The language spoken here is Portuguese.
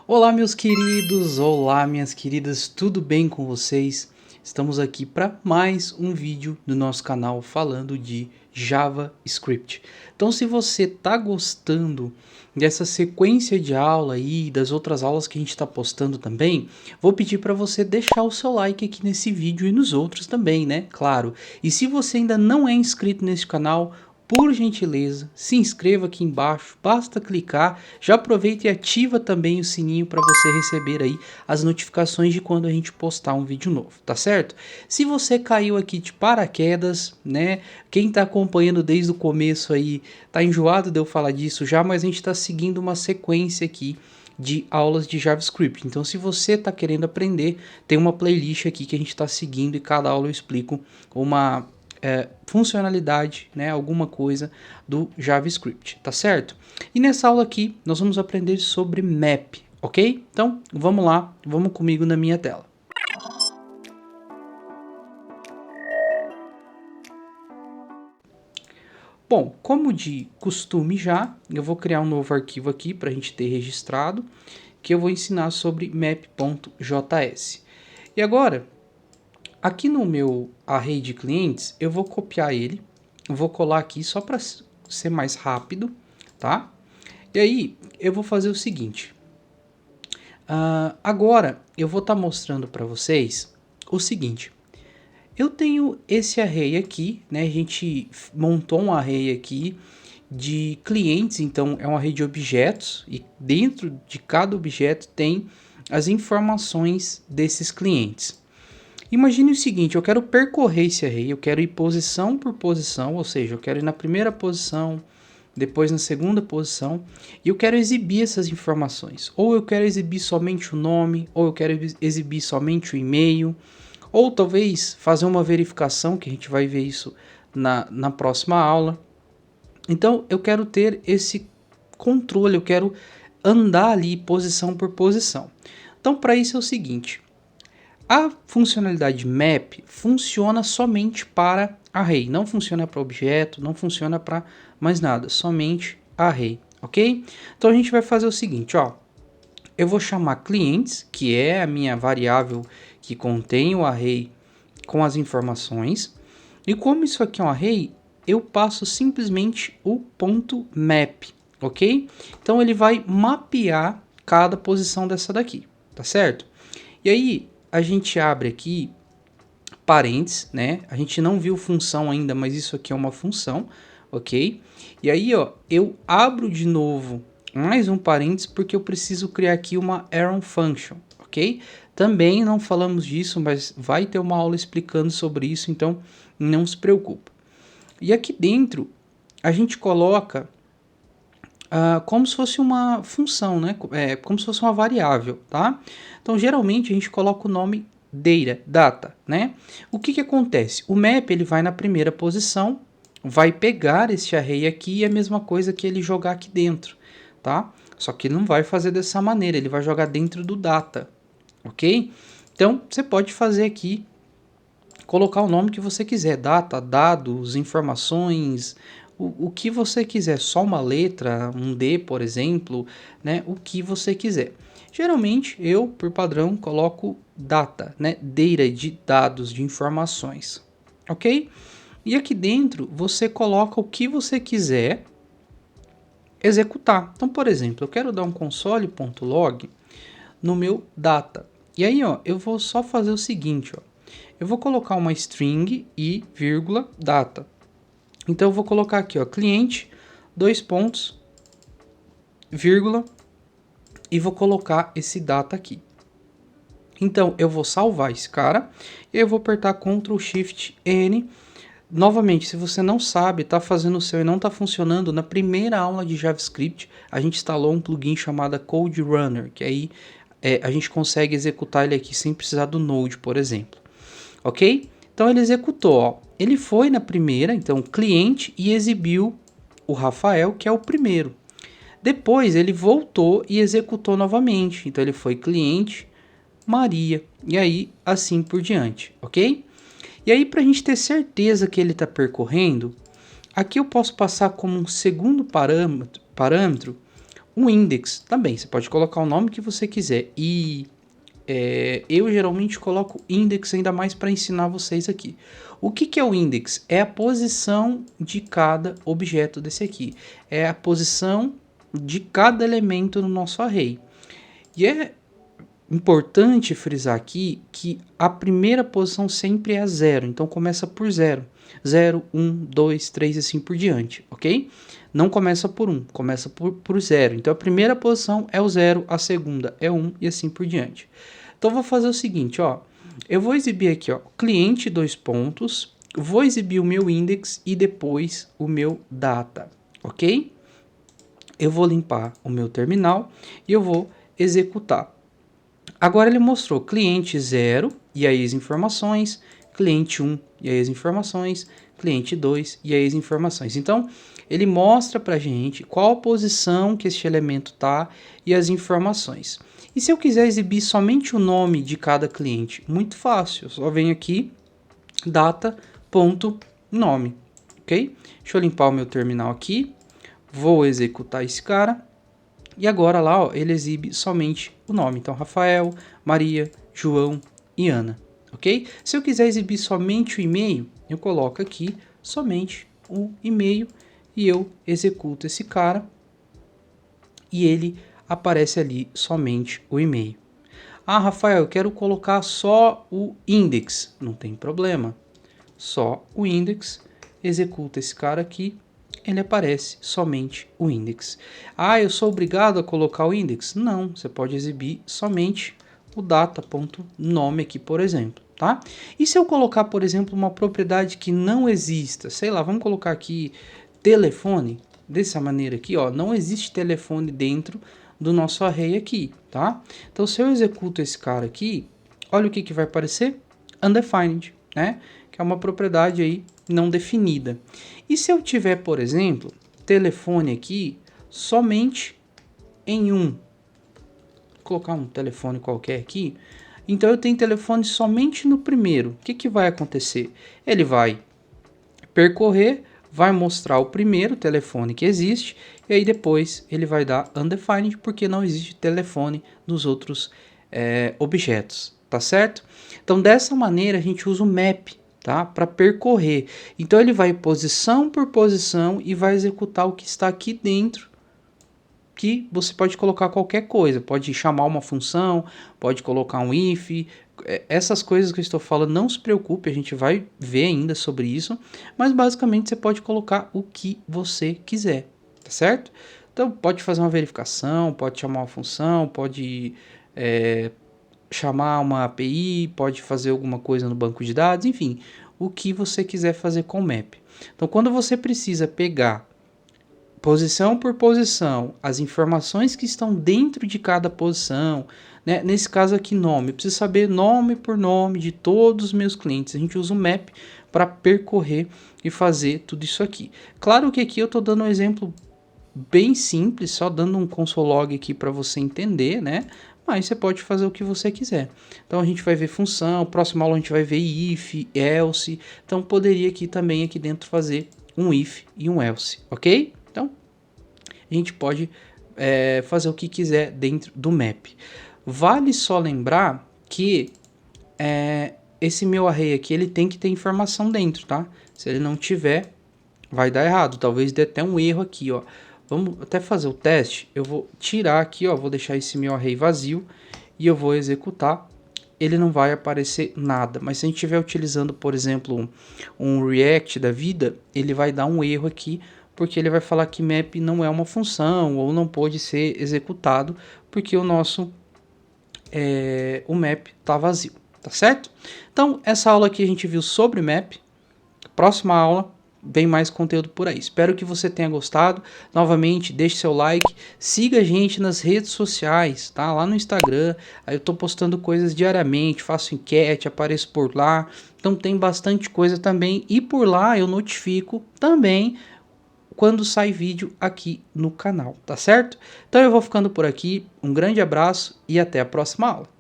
Olá, meus queridos, olá, minhas queridas, tudo bem com vocês? Estamos aqui para mais um vídeo do nosso canal falando de JavaScript. Então, se você está gostando dessa sequência de aula aí, das outras aulas que a gente está postando também, vou pedir para você deixar o seu like aqui nesse vídeo e nos outros também, né? Claro. E se você ainda não é inscrito nesse canal, por gentileza, se inscreva aqui embaixo, basta clicar, já aproveita e ativa também o sininho para você receber aí as notificações de quando a gente postar um vídeo novo, tá certo? Se você caiu aqui de paraquedas, né, quem tá acompanhando desde o começo aí, tá enjoado de eu falar disso já, mas a gente tá seguindo uma sequência aqui de aulas de JavaScript. Então, se você está querendo aprender, tem uma playlist aqui que a gente está seguindo e cada aula eu explico uma funcionalidade, né, alguma coisa do JavaScript, tá certo? E nessa aula aqui nós vamos aprender sobre map, ok? Então vamos lá, vamos comigo na minha tela. Bom, como de costume já, eu vou criar um novo arquivo aqui para a gente ter registrado, que eu vou ensinar sobre map.js. E agora, aqui no meu array de clientes, eu vou copiar ele, vou colar aqui só para ser mais rápido, tá? E aí, eu vou fazer o seguinte. Agora, eu vou estar mostrando para vocês o seguinte. Eu tenho esse array aqui, né? A gente montou um array aqui de clientes, então é um array de objetos e dentro de cada objeto tem as informações desses clientes. Imagine o seguinte, eu quero percorrer esse array, eu quero ir posição por posição, ou seja, eu quero ir na primeira posição, depois na segunda posição, e eu quero exibir essas informações. Ou eu quero exibir somente o nome, ou eu quero exibir somente o e-mail, ou talvez fazer uma verificação, que a gente vai ver isso na próxima aula. Então eu quero ter esse controle, eu quero andar ali posição por posição. Então para isso é o seguinte, a funcionalidade map funciona somente para array, não funciona para objeto, não funciona para mais nada, somente array, ok? Então a gente vai fazer o seguinte, ó, eu vou chamar clientes, que é a minha variável que contém o array com as informações, e como isso aqui é um array, eu passo simplesmente o ponto map, ok? Então ele vai mapear cada posição dessa daqui, tá certo? E aí a gente abre aqui parênteses, né? A gente não viu função ainda, mas isso aqui é uma função, ok? E aí, ó, eu abro de novo mais um parênteses porque eu preciso criar aqui uma arrow function, ok? Também não falamos disso, mas vai ter uma aula explicando sobre isso, então não se preocupa. E aqui dentro a gente coloca como se fosse uma função, né? Como se fosse uma variável, tá? Então, geralmente a gente coloca o nome data, né? O que acontece? O map ele vai na primeira posição, vai pegar esse array aqui e é a mesma coisa que ele jogar aqui dentro, tá? Só que ele não vai fazer dessa maneira, ele vai jogar dentro do data, ok? Então, você pode fazer aqui, colocar o nome que você quiser, data, dados, informações, o que você quiser, só uma letra, um D, por exemplo, né? O que você quiser. Geralmente, eu, por padrão, coloco data, né? Data de dados, de informações, ok? E aqui dentro, você coloca o que você quiser executar. Então, por exemplo, eu quero dar um console.log no meu data. E aí, ó, eu vou só fazer o seguinte, ó. Eu vou colocar uma string e vírgula data. Então eu vou colocar aqui, ó, cliente, dois pontos, vírgula, e vou colocar esse data aqui. Então eu vou salvar esse cara e eu vou apertar Ctrl Shift N. Novamente, se você não sabe, está fazendo o seu e não está funcionando, na primeira aula de JavaScript a gente instalou um plugin chamado Code Runner, que aí a gente consegue executar ele aqui sem precisar do Node, por exemplo. Ok? Então ele executou, ó. Ele foi na primeira, então cliente, e exibiu o Rafael, que é o primeiro. Depois ele voltou e executou novamente. Então ele foi cliente, Maria, e aí assim por diante, ok? E aí para a gente ter certeza que ele está percorrendo, aqui eu posso passar como um segundo parâmetro um index também, você pode colocar o nome que você quiser. E eu geralmente coloco index ainda mais para ensinar vocês aqui. O que é o index? É a posição de cada objeto desse aqui. É a posição de cada elemento no nosso array. E é importante frisar aqui que a primeira posição sempre é a 0. Então começa por 0. 0, 1, 2, 3 e assim por diante, ok? Não começa por 1, começa por 0. Então a primeira posição é o 0, a segunda é 1 e assim por diante. Então eu vou fazer o seguinte, ó. Eu vou exibir aqui, ó, cliente, dois pontos. Vou exibir o meu index e depois o meu data, ok? Eu vou limpar o meu terminal e eu vou executar. Agora ele mostrou cliente 0 e aí as informações, cliente 1 e aí as informações, cliente 2 e aí as informações. Então, ele mostra para a gente qual a posição que este elemento está e as informações. E se eu quiser exibir somente o nome de cada cliente? Muito fácil, eu só venho aqui, data.nome, ok? Deixa eu limpar o meu terminal aqui, vou executar esse cara. E agora lá, ó, ele exibe somente o nome. Então, Rafael, Maria, João e Ana, ok? Se eu quiser exibir somente o e-mail, eu coloco aqui somente o e-mail e eu executo esse cara e ele aparece ali somente o e-mail. Ah, Rafael, eu quero colocar só o index. Não tem problema. Só o index, executa esse cara aqui, ele aparece somente o index. Ah, eu sou obrigado a colocar o index? Não, você pode exibir somente o data.nome aqui, por exemplo, tá? E se eu colocar, por exemplo, uma propriedade que não exista, sei lá, vamos colocar aqui telefone, dessa maneira aqui, ó, não existe telefone dentro do nosso array aqui, tá? Então, se eu executo esse cara aqui, olha o que vai aparecer? Undefined, né? Que é uma propriedade aí não definida. E se eu tiver, por exemplo, telefone aqui somente em um, vou colocar um telefone qualquer aqui, então eu tenho telefone somente no primeiro. O que vai acontecer? Ele vai percorrer, vai mostrar o primeiro telefone que existe, e aí depois ele vai dar undefined, porque não existe telefone nos outros objetos, tá certo? Então dessa maneira a gente usa o map, tá? Para percorrer. Então ele vai posição por posição e vai executar o que está aqui dentro, que você pode colocar qualquer coisa, pode chamar uma função, pode colocar um if, essas coisas que eu estou falando, não se preocupe, a gente vai ver ainda sobre isso, mas basicamente você pode colocar o que você quiser, tá certo? Então pode fazer uma verificação, pode chamar uma função, pode chamar uma API, pode fazer alguma coisa no banco de dados, enfim, o que você quiser fazer com o map. Então quando você precisa pegar posição por posição, as informações que estão dentro de cada posição, né? Nesse caso aqui nome, eu preciso saber nome por nome de todos os meus clientes, a gente usa o map para percorrer e fazer tudo isso aqui. Claro que aqui eu estou dando um exemplo bem simples, só dando um console log aqui para você entender, né? Mas você pode fazer o que você quiser. Então a gente vai ver função, próxima aula a gente vai ver if, else, então poderia aqui também aqui dentro fazer um if e um else, ok? Então a gente pode fazer o que quiser dentro do map. Vale só lembrar que esse meu array aqui ele tem que ter informação dentro, tá? Se ele não tiver, vai dar errado. Talvez dê até um erro aqui, ó. Vamos até fazer o teste. Eu vou tirar aqui, ó, vou deixar esse meu array vazio e eu vou executar. Ele não vai aparecer nada, mas se a gente estiver utilizando, por exemplo, um React da vida, ele vai dar um erro aqui, porque ele vai falar que map não é uma função ou não pode ser executado, porque o nosso o map está vazio, tá certo? Então, essa aula aqui a gente viu sobre map. Próxima aula vem mais conteúdo por aí. Espero que você tenha gostado. Novamente, deixe seu like, siga a gente nas redes sociais, tá? Lá no Instagram, aí eu tô postando coisas diariamente, faço enquete, apareço por lá. Então tem bastante coisa também e por lá eu notifico também quando sai vídeo aqui no canal, tá certo? Então eu vou ficando por aqui. Um grande abraço e até a próxima aula.